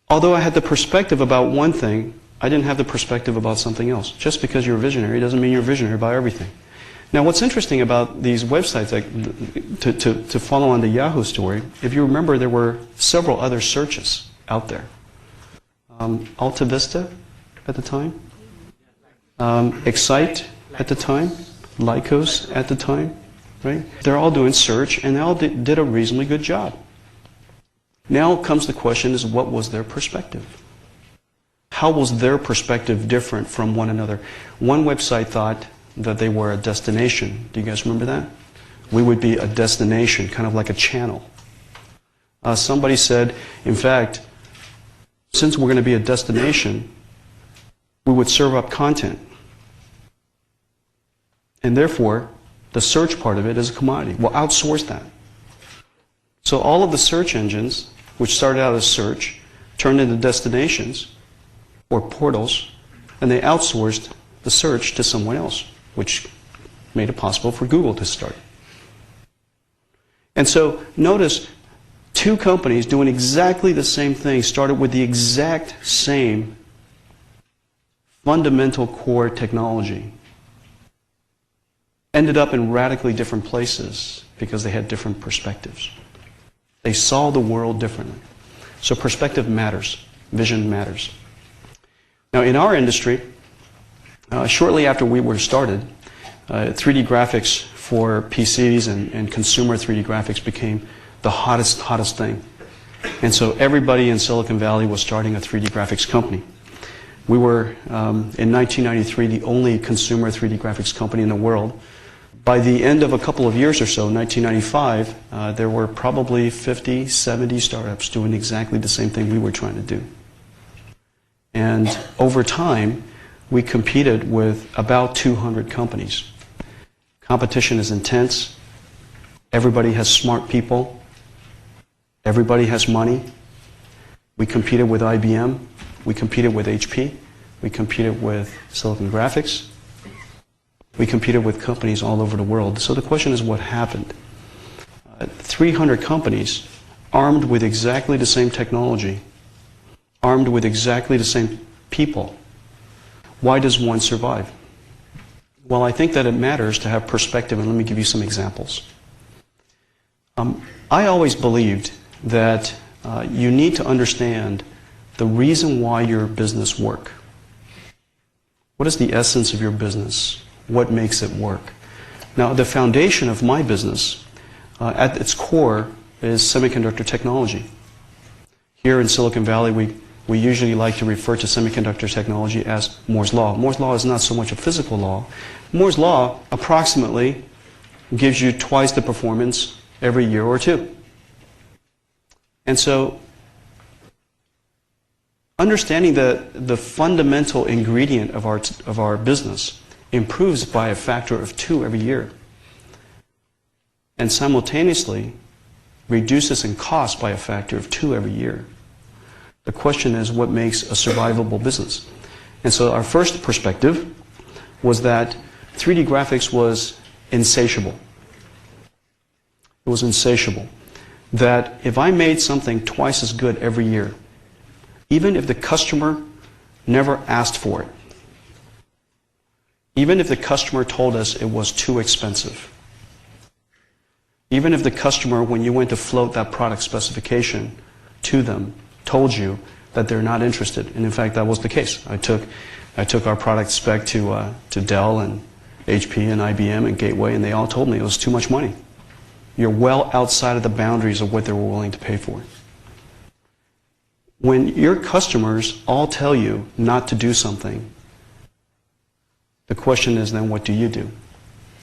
Although I had the perspective about one thing, I didn't have the perspective about something else. Just because you're a visionary doesn't mean you're a visionary about everything. Now, what's interesting about these websites, like, to follow on the Yahoo story, if you remember, there were several other searches out there. Alta Vista at the time, Excite at the time, Lycos at the time, right? They're all doing search, and they all did a reasonably good job. Now comes the question is, what was their perspective? How was their perspective different from one another? One website thought that they were a destination. Do you guys remember that? We would be a destination, kind of like a channel. Somebody said, in fact, since we're going to be a destination, we would serve up content. And therefore, the search part of it is a commodity. We'll outsource that. So all of the search engines, which started out as search, turned into destinations or portals, and they outsourced the search to someone else, which made it possible for Google to start. And so notice two companies doing exactly the same thing started with the exact same fundamental core technology. Ended up in radically different places because they had different perspectives. They saw the world differently. So perspective matters. Vision matters. Now in our industry, shortly after we were started, 3D graphics for PCs and consumer 3D graphics became the hottest thing. And so everybody in Silicon Valley was starting a 3D graphics company. We were, in 1993, the only consumer 3D graphics company in the world. By the end of a couple of years or so, 1995, there were probably 50, 70 startups doing exactly the same thing we were trying to do. And over time, we competed with about 200 companies. Competition is intense. Everybody has smart people. Everybody has money. We competed with IBM. We competed with HP. We competed with Silicon Graphics. We competed with companies all over the world. So the question is, what happened? 300 companies armed with exactly the same technology, armed with exactly the same people. Why does one survive? Well, I think that it matters to have perspective, and let me give you some examples. I always believed that you need to understand the reason why your business works. What is the essence of your business? What makes it work? Now, the foundation of my business, at its core, is semiconductor technology. Here in Silicon Valley, we usually like to refer to semiconductor technology as Moore's Law. Moore's Law is not so much a physical law. Moore's Law approximately gives you twice the performance every year or two. And so, understanding that the fundamental ingredient of our business improves by a factor of 2 every year, and simultaneously reduces in cost by a factor of 2 every year. The question is, what makes a survivable business? And so our first perspective was that 3D graphics was insatiable. It was insatiable. That if I made something twice as good every year, even if the customer never asked for it, even if the customer told us it was too expensive, even if the customer, when you went to float that product specification to them, told you that they're not interested, and in fact that was the case. I took our product spec to Dell and HP and IBM and Gateway, and they all told me it was too much money. You're well outside of the boundaries of what they were willing to pay for. When your customers all tell you not to do something, the question is then, what do you do?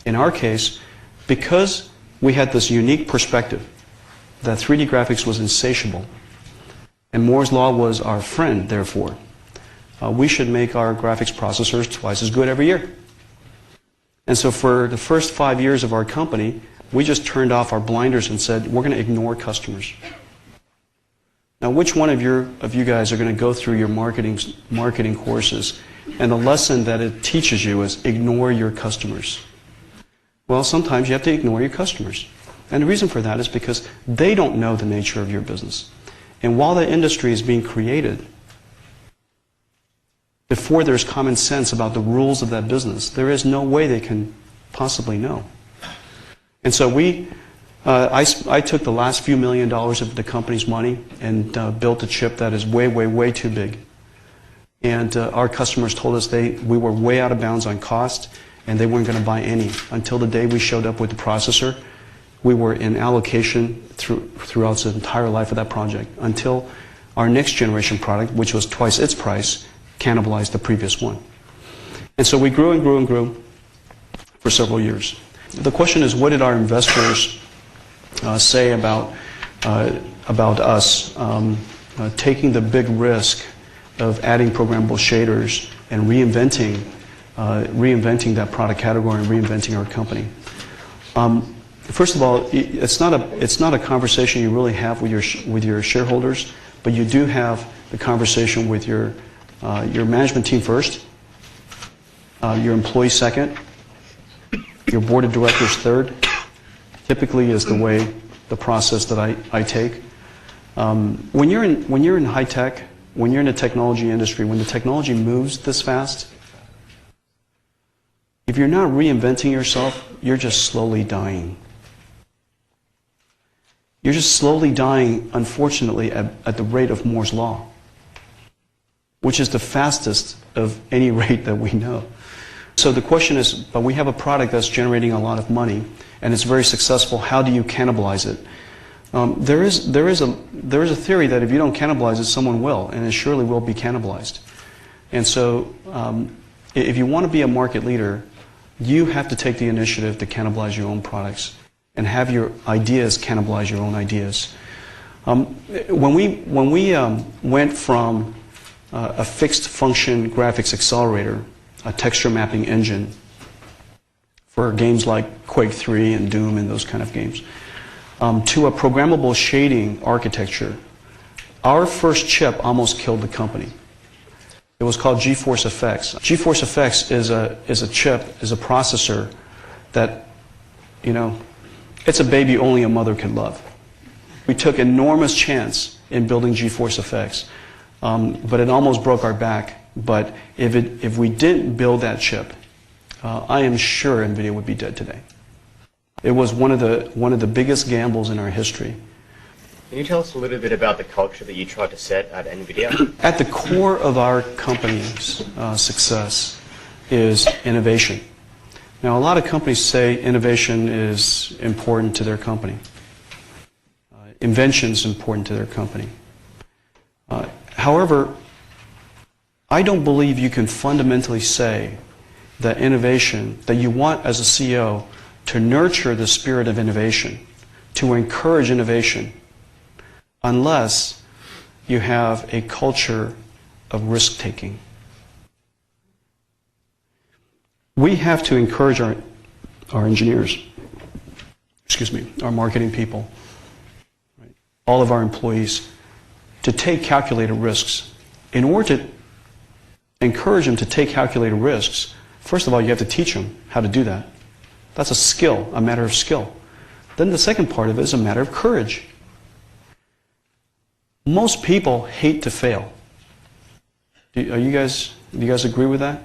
In our case, because we had this unique perspective that 3D graphics was insatiable, and Moore's Law was our friend, therefore, we should make our graphics processors twice as good every year. And so for the first 5 years of our company, we just turned off our blinders and said, we're going to ignore customers. Now, which one of you guys are going to go through your marketing courses, and the lesson that it teaches you is ignore your customers? Well, sometimes you have to ignore your customers. And the reason for that is because they don't know the nature of your business. And while the industry is being created, before there's common sense about the rules of that business, there is no way they can possibly know. And so I took the last few $1 million of the company's money and built a chip that is way, way, way too big. And our customers told us we were way out of bounds on cost, and they weren't going to buy any. Until the day we showed up with the processor, we were in allocation throughout the entire life of that project, until our next generation product, which was twice its price, cannibalized the previous one. And so we grew and grew and grew for several years. The question is, what did our investors say about us taking the big risk of adding programmable shaders and reinventing that product category and reinventing our company? First of all, it's not a conversation you really have with your shareholders, but you do have the conversation with your management team first, your employees second, your board of directors third. Typically is the way, the process that I take. When you're in high tech, when you're in the technology industry, when the technology moves this fast, if you're not reinventing yourself, you're just slowly dying. You're just slowly dying, unfortunately, at the rate of Moore's Law, which is the fastest of any rate that we know. So the question is, but we have a product that's generating a lot of money, and it's very successful. How do you cannibalize it? There is a theory that if you don't cannibalize it, someone will, and it surely will be cannibalized. And so if you want to be a market leader, you have to take the initiative to cannibalize your own products and have your ideas cannibalize your own ideas. When we went from a fixed function graphics accelerator, a texture mapping engine for games like Quake 3 and Doom and those kind of games, to a programmable shading architecture, our first chip almost killed the company. It was called GeForce FX. GeForce FX is a chip, is a processor that, it's a baby only a mother could love. We took enormous chance in building GeForce FX, but it almost broke our back. But if we didn't build that chip, I am sure NVIDIA would be dead today. It was one of the biggest gambles in our history. Can you tell us a little bit about the culture that you tried to set at NVIDIA? At the core of our company's success is innovation. Now, a lot of companies say innovation is important to their company. Invention is important to their company. However, I don't believe you can fundamentally say that innovation, that you want as a CEO to nurture the spirit of innovation, to encourage innovation, unless you have a culture of risk-taking. We have to encourage our engineers, our marketing people, right, all of our employees, to take calculated risks. In order to encourage them to take calculated risks, first of all, you have to teach them how to do that. That's a skill, a matter of skill. Then the second part of it is a matter of courage. Most people hate to fail. Do you guys agree with that?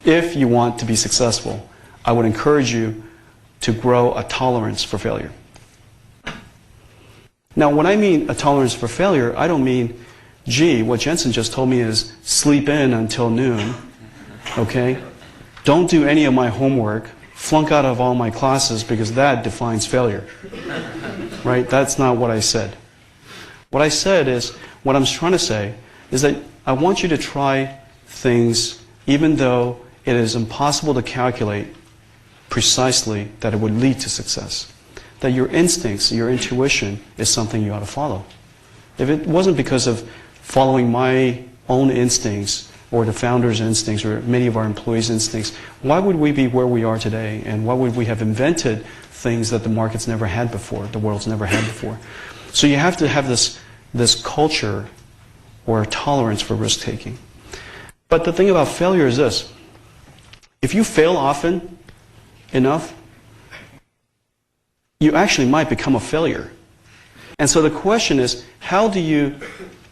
If you want to be successful, I would encourage you to grow a tolerance for failure. Now, when I mean a tolerance for failure, I don't mean, gee, what Jensen just told me is sleep in until noon, okay? Don't do any of my homework, flunk out of all my classes because that defines failure, right? That's not what I said. What I said is, what I'm trying to say is that I want you to try things even though it is impossible to calculate precisely that it would lead to success. That your instincts, your intuition is something you ought to follow. If it wasn't because of following my own instincts or the founder's instincts or many of our employees' instincts, why would we be where we are today? And why would we have invented things that the market's never had before, the world's never had before? So you have to have this culture or tolerance for risk-taking. But the thing about failure is this. If you fail often enough, you actually might become a failure. And so the question is, how do you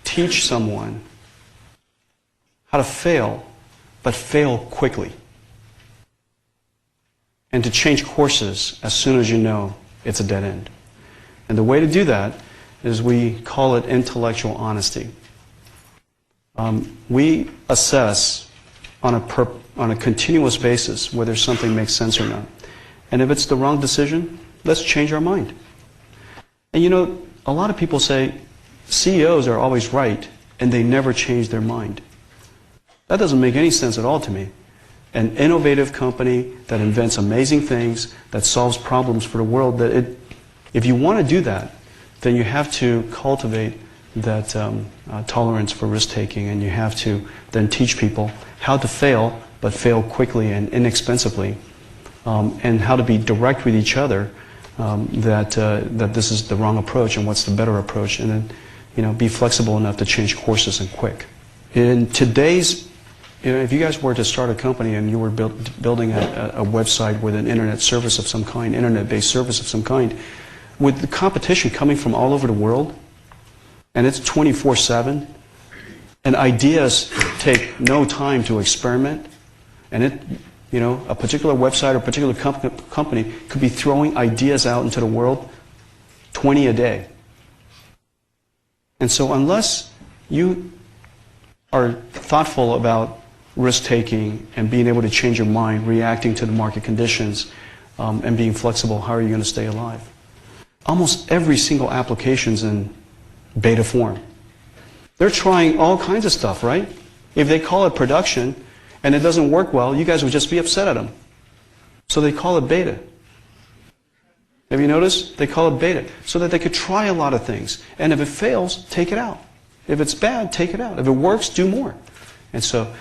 teach someone how to fail, but fail quickly? And to change courses as soon as you know it's a dead end. And the way to do that is we call it intellectual honesty. We assess on a continuous basis whether something makes sense or not. And if it's the wrong decision, let's change our mind. And you know, a lot of people say CEOs are always right and they never change their mind. That doesn't make any sense at all to me. An innovative company that invents amazing things, that solves problems for the world, if you want to do that, then you have to cultivate that tolerance for risk-taking, and you have to then teach people how to fail, but fail quickly and inexpensively, and how to be direct with each other, that this is the wrong approach and what's the better approach, and then be flexible enough to change courses and quick. In today's if you guys were to start a company and you were building a website with an internet service of some kind, internet-based service of some kind, with the competition coming from all over the world, and it's 24/7, and ideas take no time to experiment, and a particular website or a particular company could be throwing ideas out into the world 20 a day. And so unless you are thoughtful about risk-taking and being able to change your mind, reacting to the market conditions, and being flexible, how are you going to stay alive? Almost every single application's in beta form. They're trying all kinds of stuff, right? If they call it production and it doesn't work well, you guys would just be upset at them. So they call it beta. Have you noticed? They call it beta so that they could try a lot of things. And if it fails, take it out. If it's bad, take it out. If it works, do more. And so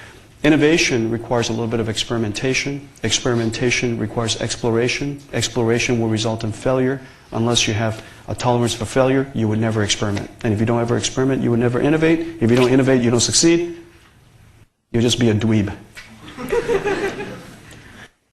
innovation requires a little bit of experimentation. Experimentation requires exploration. Exploration will result in failure. Unless you have a tolerance for failure, you would never experiment. And if you don't ever experiment, you would never innovate. If you don't innovate, you don't succeed. You'll just be a dweeb.